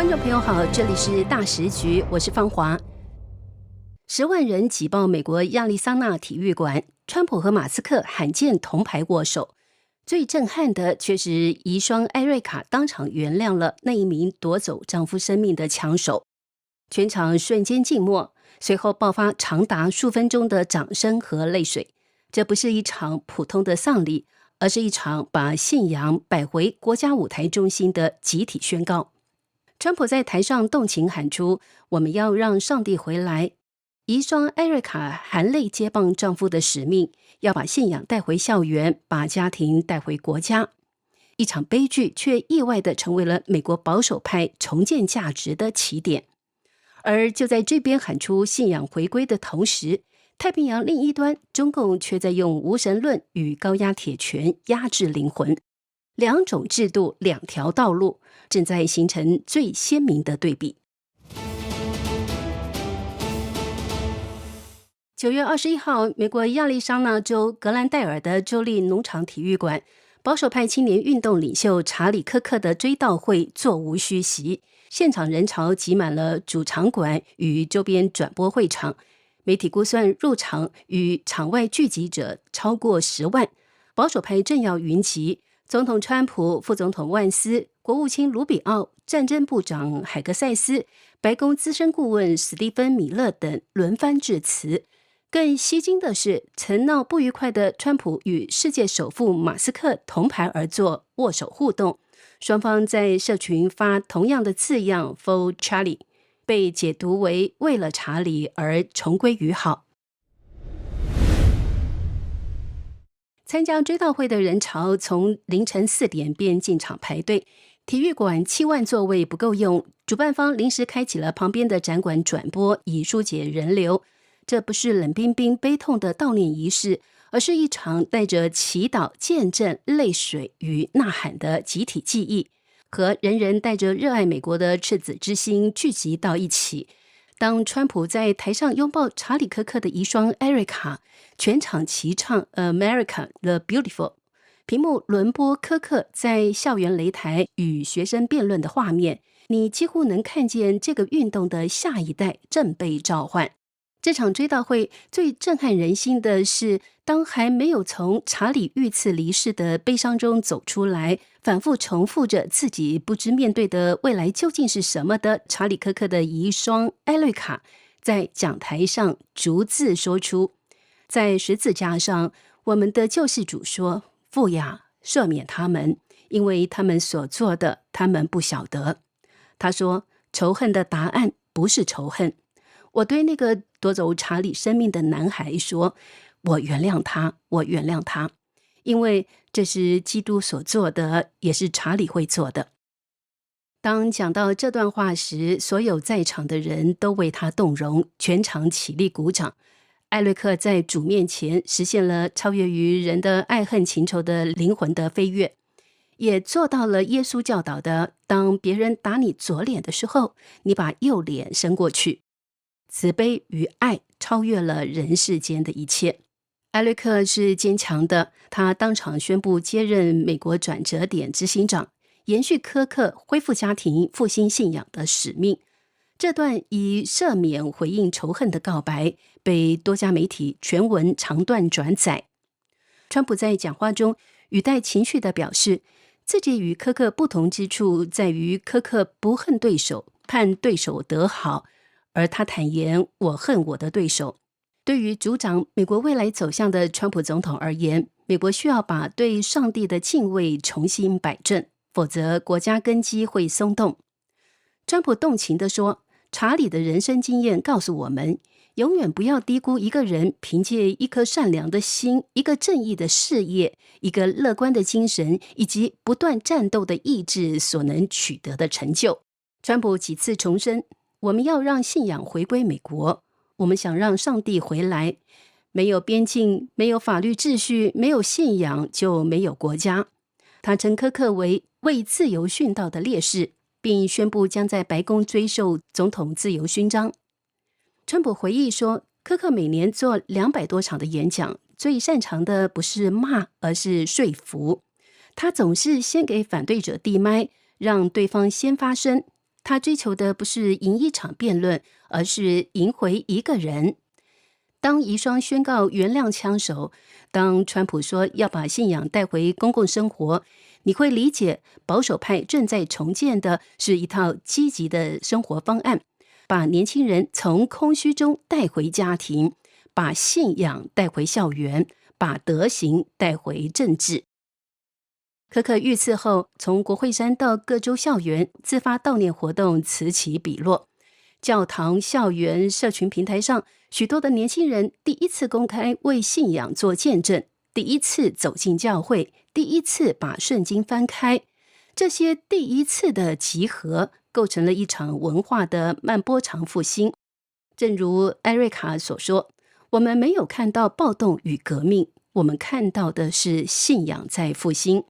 观众朋友好，这里是大时局，我是方华。10万人挤爆美国亚利桑那体育馆，川普和马斯克罕见铜牌握手。最震撼的却是遗孀艾瑞卡当场原谅了那一名夺走丈夫生命的枪手，全场瞬间静默，随后爆发长达数分钟的掌声和泪水。这不是一场普通的丧礼，而是一场把信仰摆回国家舞台中心的集体宣告。川普在台上动情喊出：“我们要让上帝回来。”遗孀艾瑞卡含泪接棒丈夫的使命，要把信仰带回校园，把家庭带回国家。一场悲剧却意外地成为了美国保守派重建价值的起点。而就在这边喊出信仰回归的同时，太平洋另一端，中共却在用无神论与高压铁拳压制灵魂。两种制度，两条道路，正在形成最鲜明的对比。9月21号，美国亚利桑那州格兰戴尔的州立农场体育馆，保守派青年运动领袖查理·科克的追悼会座无虚席，现场人潮挤满了主场馆与周边转播会场，媒体估算入场与场外聚集者超过10万。保守派政要云集，总统川普、副总统万斯、国务卿卢比奥、战争部长海格塞斯、白宫资深顾问史蒂芬·米勒等轮番致辞。更吸睛的是，曾闹不愉快的川普与世界首富马斯克同台而坐，握手互动，双方在社群发同样的字样 For Charlie， 被解读为为了查理而重归于好。参加追悼会的人潮从凌晨4点便进场排队，体育馆7万座位不够用，主办方临时开启了旁边的展馆转播，以疏解人流。这不是冷冰冰悲痛的悼念仪式，而是一场带着祈祷、见证、泪水与呐喊的集体记忆，和人人带着热爱美国的赤子之心聚集到一起。当川普在台上拥抱查理·科克的遗孀艾瑞卡，全场齐唱 America the Beautiful， 屏幕轮播科克在校园擂台与学生辩论的画面，你几乎能看见这个运动的下一代正被召唤。这场追悼会最震撼人心的是，当还没有从查理遇刺离世的悲伤中走出来，反复重复着自己不知面对的未来究竟是什么的查理·科克的遗孀艾瑞卡，在讲台上逐字说出：在十字架上，我们的救世主说，父呀，赦免他们，因为他们所做的，他们不晓得。他说，仇恨的答案不是仇恨。我对那个夺走查理生命的男孩说，我原谅他，我原谅他，因为这是基督所做的，也是查理会做的。当讲到这段话时，所有在场的人都为他动容，全场起立鼓掌。艾瑞克在主面前实现了超越于人的爱恨情仇的灵魂的飞跃，也做到了耶稣教导的，当别人打你左脸的时候，你把右脸伸过去。慈悲与爱超越了人世间的一切。艾瑞克是坚强的，他当场宣布接任美国转折点执行长，延续科克恢复家庭、复兴信仰的使命。这段以赦免回应仇恨的告白，被多家媒体全文长段转载。川普在讲话中语带情绪地表示，自己与科克不同之处在于科克不恨对手，盼对手得好，而他坦言，我恨我的对手。对于主掌美国未来走向的川普总统而言，美国需要把对上帝的敬畏重新摆正，否则国家根基会松动。川普动情地说，查理的人生经验告诉我们，永远不要低估一个人凭借一颗善良的心、一个正义的事业、一个乐观的精神以及不断战斗的意志所能取得的成就。川普几次重申，我们要让信仰回归美国，我们想让上帝回来。没有边境，没有法律秩序，没有信仰，就没有国家。他称科克为为自由殉道的烈士，并宣布将在白宫追授总统自由勋章。川普回忆说，科克每年做200多场的演讲，最擅长的不是骂，而是说服。他总是先给反对者递麦，让对方先发声，他追求的不是赢一场辩论，而是赢回一个人。当遗孀宣告原谅枪手，当川普说要把信仰带回公共生活，你会理解保守派正在重建的是一套积极的生活方案，把年轻人从空虚中带回家庭，把信仰带回校园，把德行带回政治。可可遇刺后，从国会山到各州校园自发悼念活动此起彼落。教堂、校园、社群平台上，许多的年轻人第一次公开为信仰做见证，第一次走进教会，第一次把圣经翻开。这些第一次的集合，构成了一场文化的慢波长复兴。正如艾瑞卡所说，我们没有看到暴动与革命，我们看到的是信仰在复兴。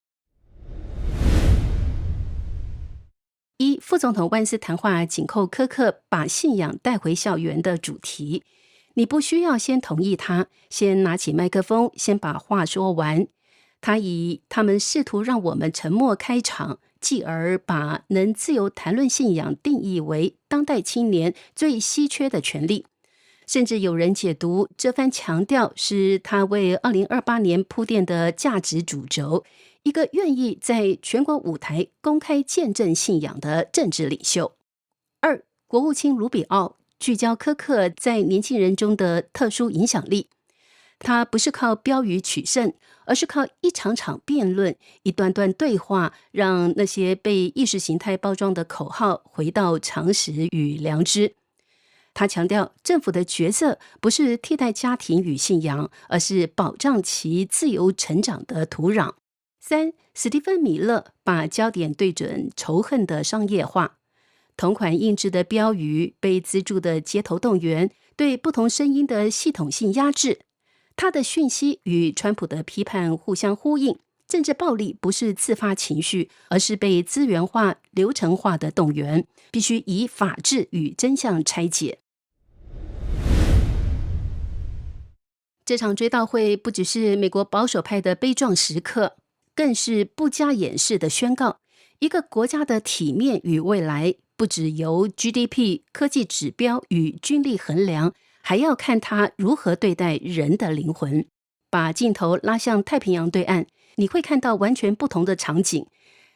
副总统万斯谈话紧扣柯克把信仰带回校园的主题。你不需要先同意他，先拿起麦克风，先把话说完。他以他们试图让我们沉默开场，继而把能自由谈论信仰定义为当代青年最稀缺的权利。甚至有人解读这番强调是他为2028年铺垫的价值主轴，一个愿意在全国舞台公开见证信仰的政治领袖。二，国务卿卢比奥聚焦柯克在年轻人中的特殊影响力。他不是靠标语取胜，而是靠一场场辩论、一段段对话，让那些被意识形态包装的口号回到常识与良知。他强调，政府的角色不是替代家庭与信仰，而是保障其自由成长的土壤。三，史蒂芬·米勒把焦点对准仇恨的商业化。同款印制的标语，被资助的街头动员，对不同声音的系统性压制。他的讯息与川普的批判互相呼应。政治暴力不是自发情绪，而是被资源化、流程化的动员，必须以法治与真相拆解。这场追悼会不只是美国保守派的悲壮时刻，更是不加掩饰的宣告，一个国家的体面与未来，不只由 GDP、科技指标与军力衡量，还要看它如何对待人的灵魂。把镜头拉向太平洋对岸，你会看到完全不同的场景。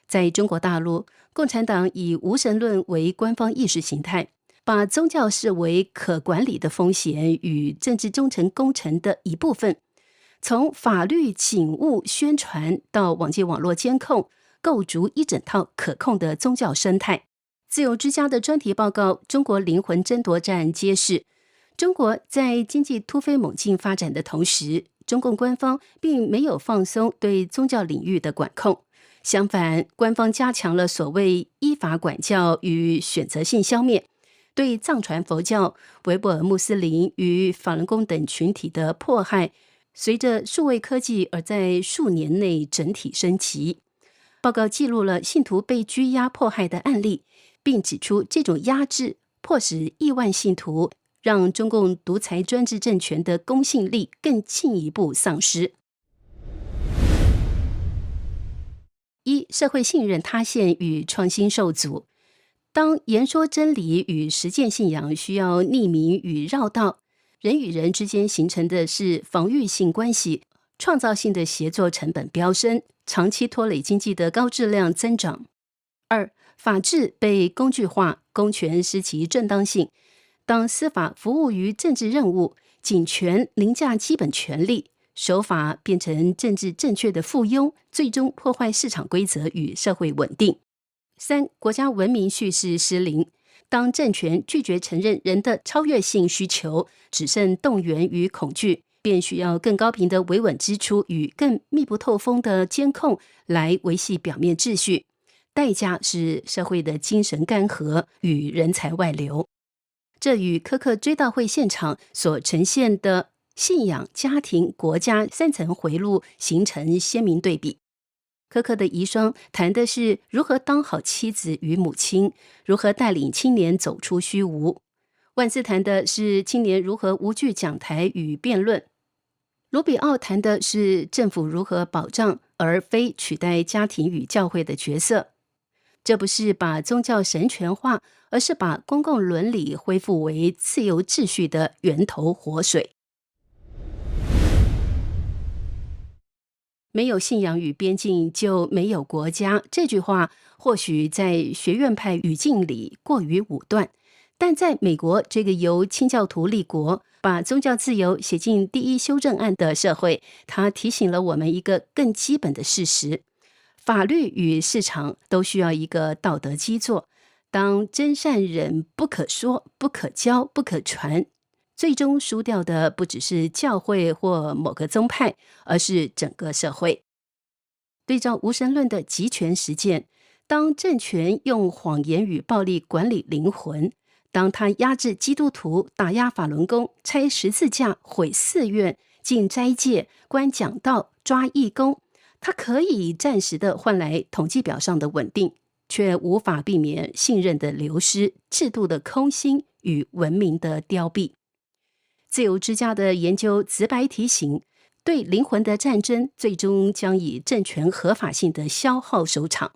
在中国大陆，共产党以无神论为官方意识形态，把宗教视为可管理的风险与政治忠诚工程的一部分。从法律警务宣传到网际网络监控，构筑一整套可控的宗教生态。自由之家的专题报告《中国灵魂争夺战》揭示，中国在经济突飞猛进发展的同时，中共官方并没有放松对宗教领域的管控，相反，官方加强了所谓依法管教与选择性消灭，对藏传佛教、维吾尔穆斯林与法轮功等群体的迫害，随着数位科技而在数年内整体升级。报告记录了信徒被拘押迫害的案例，并指出这种压制迫使亿万信徒，让中共独裁专制政权的公信力更进一步丧失。一、社会信任塌陷与创新受阻。当言说真理与实践信仰需要匿名与绕道，人与人之间形成的是防御性关系，创造性的协作成本飙升，长期拖累经济的高质量增长。二、法治被工具化，公权失其正当性。当司法服务于政治任务，警权凌驾基本权利，守法变成政治正确的附庸，最终破坏市场规则与社会稳定。三、国家文明叙事失灵。当政权拒绝承认人的超越性需求，只剩动员与恐惧，便需要更高频的维稳支出与更密不透风的监控来维系表面秩序，代价是社会的精神干涸与人才外流。这与柯克追悼会现场所呈现的信仰、家庭、国家三层回路形成鲜明对比。柯克的遗孀谈的是如何当好妻子与母亲，如何带领青年走出虚无。万斯谈的是青年如何无惧讲台与辩论。卢比奥谈的是政府如何保障而非取代家庭与教会的角色。这不是把宗教神权化，而是把公共伦理恢复为自由秩序的源头活水。没有信仰与边境，就没有国家。这句话或许在学院派语境里过于武断，但在美国这个由清教徒立国，把宗教自由写进第一修正案的社会，它提醒了我们一个更基本的事实：法律与市场都需要一个道德基座。当真善忍不可说、不可教、不可传，最终输掉的不只是教会或某个宗派，而是整个社会。对照无神论的集权实践，当政权用谎言与暴力管理灵魂，当他压制基督徒、打压法轮功、拆十字架、毁寺院、禁斋戒、关讲道、抓义工，他可以暂时的换来统计表上的稳定，却无法避免信任的流失、制度的空心与文明的凋敝。自由之家的研究直白提醒，对灵魂的战争最终将以政权合法性的消耗收场。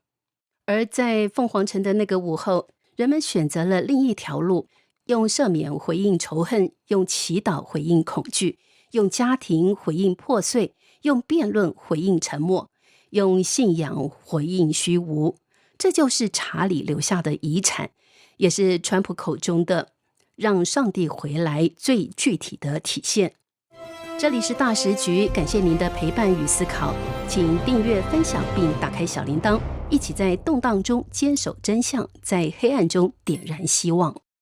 而在凤凰城的那个午后，人们选择了另一条路，用赦免回应仇恨，用祈祷回应恐惧，用家庭回应破碎，用辩论回应沉默，用信仰回应虚无。这就是查理留下的遗产，也是川普口中的让上帝回来最具体的体现。这里是大时局，感谢您的陪伴与思考，请订阅、分享并打开小铃铛，一起在动荡中坚守真相，在黑暗中点燃希望。